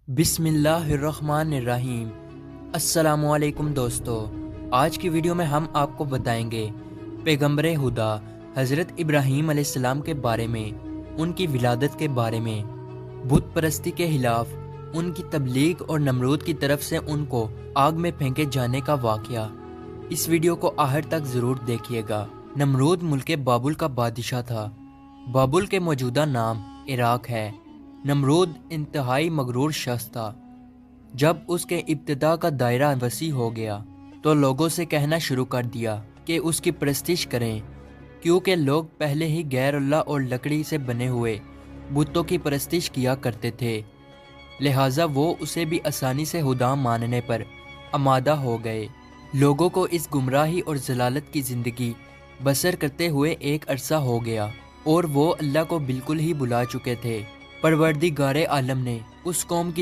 बिस्मिल्लाहिर्रहमानिर्रहीम। अस्सलामु अलैकुम दोस्तों, आज की वीडियो में हम आपको बताएंगे पैगंबर हुदा हज़रत इब्राहीम अलैहिस्सलाम के बारे में, उनकी विलादत के बारे में, बुत परस्ती के खिलाफ उनकी तबलीग और नमरूद की तरफ से उनको आग में फेंके जाने का वाक़या। इस वीडियो को आखिर तक ज़रूर देखिएगा। नमरूद मुल्क बाबुल का बादशाह था। बाबुल के मौजूदा नाम इराक है। नमरूद इंतहाई मगरूर शख्स था। जब उसके इब्तिदा का दायरा वसी हो गया तो लोगों से कहना शुरू कर दिया कि उसकी परस्तिश करें, क्योंकि लोग पहले ही गैर अल्लाह और लकड़ी से बने हुए बुतों की परस्तिश किया करते थे। लिहाजा वो उसे भी आसानी से खुदा मानने पर आमादा हो गए। लोगों को इस गुमराही और जलालत की ज़िंदगी बसर करते हुए एक अरसा हो गया और वो अल्लाह को बिल्कुल ही भुला चुके थे। परवरदिगार आलम ने उस कौम की